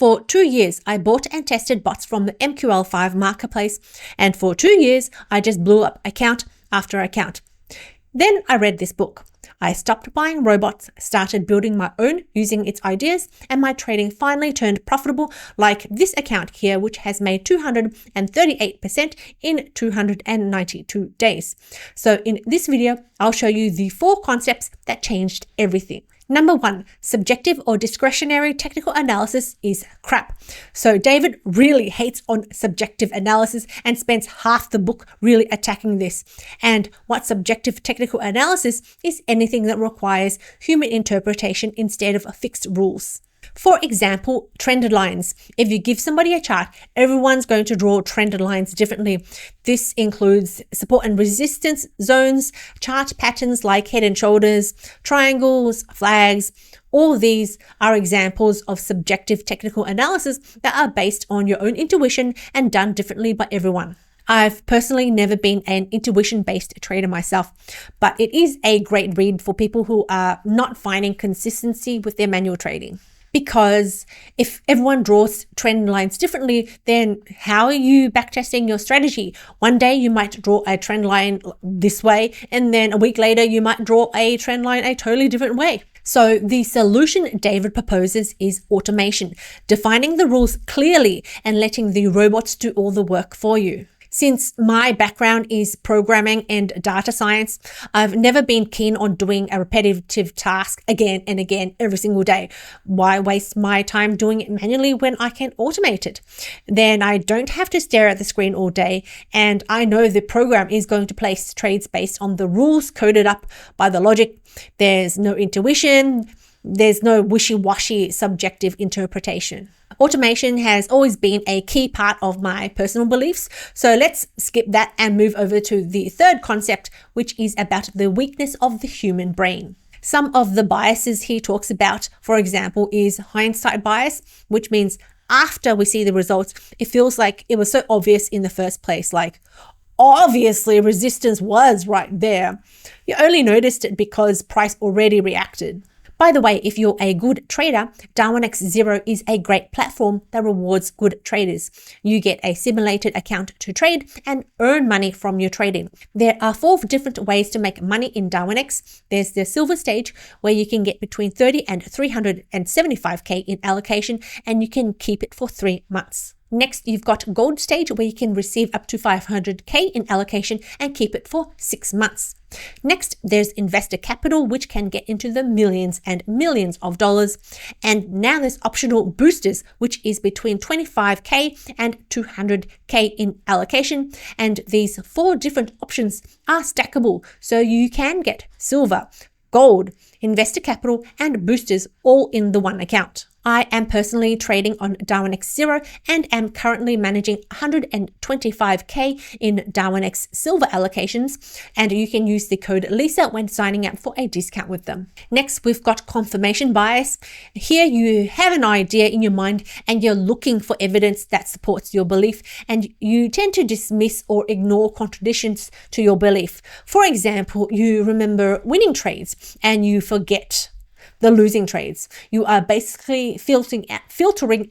For 2 years, I bought and tested bots from the MQL5 marketplace, and for 2 years, I just blew up account after account. Then I read this book. I stopped buying robots, started building my own using its ideas, and my trading finally turned profitable, like this account here, which has made 238% in 292 days. So in this video, I'll show you the 4 concepts that changed everything. Number 1, subjective or discretionary technical analysis is crap. So David really hates on subjective analysis and spends half the book really attacking this. And what subjective technical analysis is anything that requires human interpretation instead of fixed rules. For example, trend lines. If you give somebody a chart, everyone's going to draw trend lines differently. This includes support and resistance zones, chart patterns like head and shoulders, triangles, flags. All these are examples of subjective technical analysis that are based on your own intuition and done differently by everyone. I've personally never been an intuition-based trader myself, but it is a great read for people who are not finding consistency with their manual trading. Because if everyone draws trend lines differently, then how are you backtesting your strategy? One day you might draw a trend line this way, and then a week later you might draw a trend line a totally different way. So the solution David proposes is automation, defining the rules clearly and letting the robots do all the work for you. Since my background is programming and data science, I've never been keen on doing a repetitive task again and again every single day. Why waste my time doing it manually when I can automate it? Then I don't have to stare at the screen all day, and I know the program is going to place trades based on the rules coded up by the logic. There's no intuition. There's no wishy-washy subjective interpretation. Automation has always been a key part of my personal beliefs, so let's skip that and move over to the third concept, which is about the weakness of the human brain. Some of the biases he talks about, for example, is hindsight bias, which means after we see the results, it feels like it was so obvious in the first place, like, obviously resistance was right there. You only noticed it because price already reacted. By the way, if you're a good trader, Darwinex Zero is a great platform that rewards good traders. You get a simulated account to trade and earn money from your trading. There are 4 different ways to make money in Darwinex. There's the silver stage, where you can get between 30 and 375k in allocation, and you can keep it for 3 months. Next, you've got gold stage, where you can receive up to 500k in allocation and keep it for 6 months. Next, there's investor capital, which can get into the millions and millions of dollars. And now there's optional boosters, which is between 25k and 200k in allocation. And these 4 different options are stackable, so you can get silver, gold, investor capital, and boosters all in the one account. I am personally trading on Darwinex Zero and am currently managing 125k in Darwinex Silver allocations, and you can use the code Lisa when signing up for a discount with them. Next, we've got confirmation bias. Here you have an idea in your mind and you're looking for evidence that supports your belief, and you tend to dismiss or ignore contradictions to your belief. For example, you remember winning trades and you forget the losing trades. You are basically filtering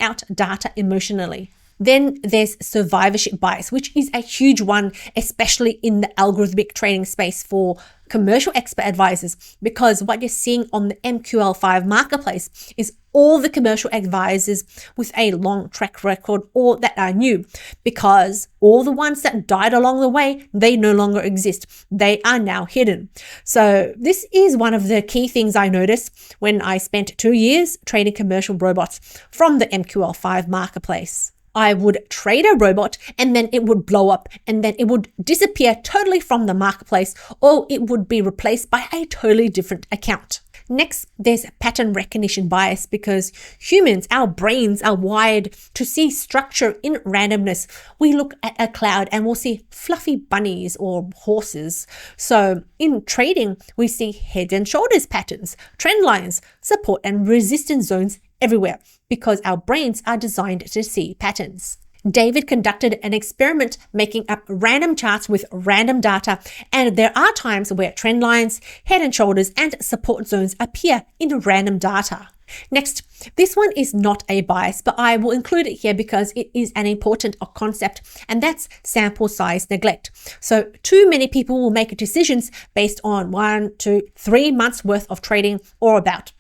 out data emotionally. Then there's survivorship bias, which is a huge one, especially in the algorithmic trading space for commercial expert advisors, because what you're seeing on the MQL5 marketplace is all the commercial advisors with a long track record or that are new, because all the ones that died along the way, they no longer exist. They are now hidden. So this is one of the key things I noticed when I spent 2 years trading commercial robots from the MQL5 marketplace. I would trade a robot and then it would blow up and then it would disappear totally from the marketplace, or it would be replaced by a totally different account. Next, there's pattern recognition bias, because humans, our brains are wired to see structure in randomness. We look at a cloud and we'll see fluffy bunnies or horses. So in trading, we see head and shoulders patterns, trend lines, support and resistance zones everywhere, because our brains are designed to see patterns. David conducted an experiment making up random charts with random data, and there are times where trend lines, head and shoulders, and support zones appear in random data. Next, this one is not a bias, but I will include it here because it is an important concept, and that's sample size neglect. So too many people will make decisions based on 1 to 3 months worth of trading or about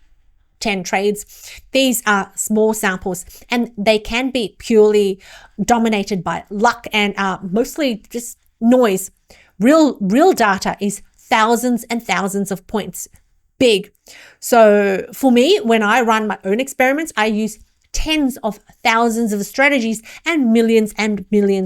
10 trades. These are small samples and they can be purely dominated by luck and are mostly just noise. Real data is thousands and thousands of points big. So for me, when I run my own experiments, I use tens of thousands of strategies and millions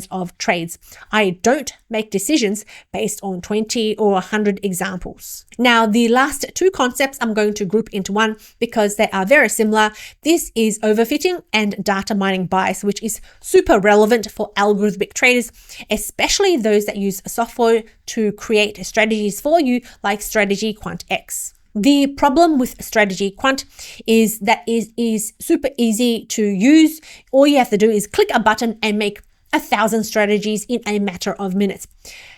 of trades. I don't make decisions based on 20 or 100 examples. Now, the last two concepts I'm going to group into one because they are very similar. This is overfitting and data mining bias, which is super relevant for algorithmic traders, especially those that use software to create strategies for you like Strategy Quant X. The problem with Strategy Quant is that it is super easy to use. All you have to do is click a button and make 1,000 strategies in a matter of minutes.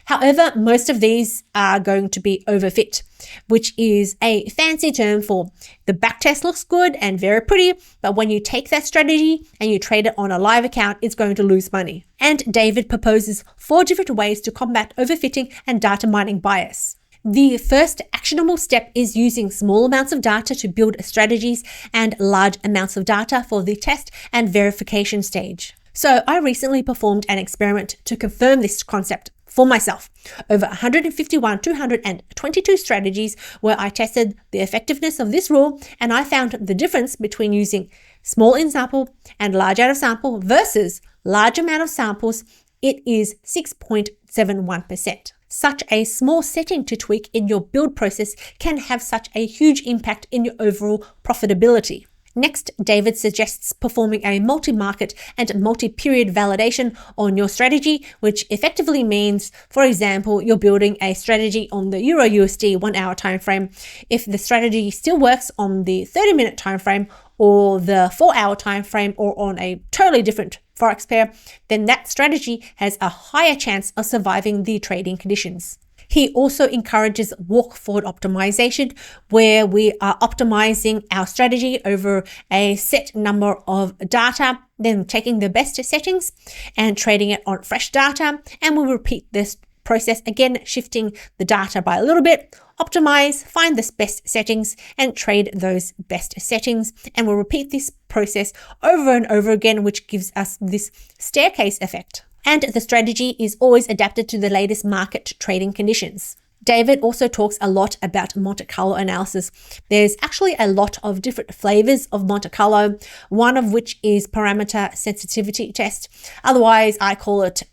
However, most of these are going to be overfit, which is a fancy term for the backtest looks good and very pretty, but when you take that strategy and you trade it on a live account, it's going to lose money. And David proposes 4 different ways to combat overfitting and data mining bias. The first actionable step is using small amounts of data to build strategies and large amounts of data for the test and verification stage. So I recently performed an experiment to confirm this concept for myself. Over 222 strategies where I tested the effectiveness of this rule, and I found the difference between using small in sample and large out of sample versus large amount of samples. It is 6.71%. Such a small setting to tweak in your build process can have such a huge impact in your overall profitability. Next, David suggests performing a multi-market and multi-period validation on your strategy, which effectively means, for example, you're building a strategy on the Euro USD 1 hour time frame. If the strategy still works on the 30-minute time frame or the 4-hour time frame or on a totally different Forex pair, then that strategy has a higher chance of surviving the trading conditions. He also encourages walk forward optimization, where we are optimizing our strategy over a set number of data, then taking the best settings and trading it on fresh data. And we'll repeat this process again, shifting the data by a little bit, optimize, find the best settings and trade those best settings. And we'll repeat this process over and over again, which gives us this staircase effect. And the strategy is always adapted to the latest market trading conditions. David also talks a lot about Monte Carlo analysis. There's actually a lot of different flavors of Monte Carlo, one of which is parameter sensitivity test. Otherwise, I call it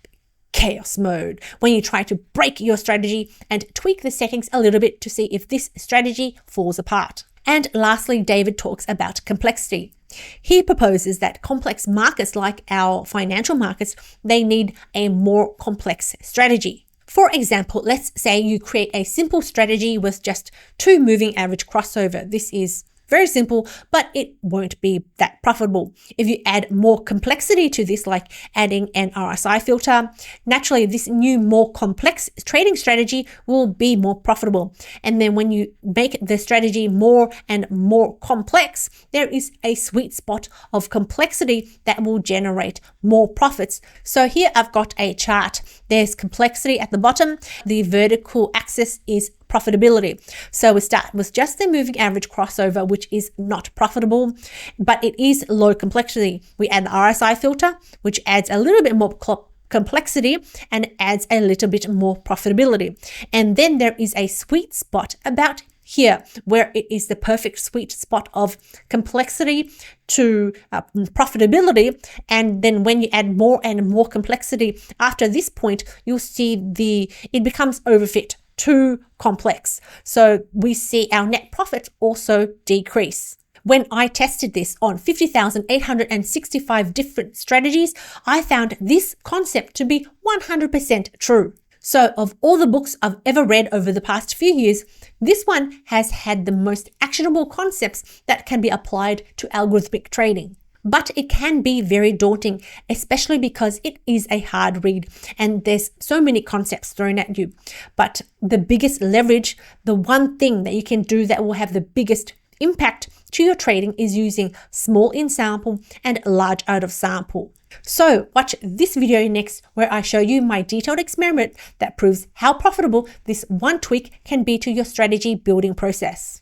chaos mode, when you try to break your strategy and tweak the settings a little bit to see if this strategy falls apart. And lastly, David talks about complexity. He proposes that complex markets like our financial markets, they need a more complex strategy. For example, let's say you create a simple strategy with just 2 moving average crossover. This is very simple, but it won't be that profitable. If you add more complexity to this, like adding an RSI filter, naturally this new more complex trading strategy will be more profitable. And then when you make the strategy more and more complex, there is a sweet spot of complexity that will generate more profits. So here I've got a chart. There's complexity at the bottom. The vertical axis is profitability. So we start with just the moving average crossover, which is not profitable, but it is low complexity. We add the RSI filter, which adds a little bit more complexity and adds a little bit more profitability. And then there is a sweet spot about here where it is the perfect sweet spot of complexity to profitability. And then when you add more and more complexity after this point, you'll see it becomes overfit, too complex. So we see our net profit also decrease. When I tested this on 50,865 different strategies, I found this concept to be 100% true. So of all the books I've ever read over the past few years, this one has had the most actionable concepts that can be applied to algorithmic trading. But it can be very daunting, especially because it is a hard read and there's so many concepts thrown at you. But the biggest leverage, the one thing that you can do that will have the biggest impact to your trading is using small in sample and large out of sample. So watch this video next where I show you my detailed experiment that proves how profitable this one tweak can be to your strategy building process.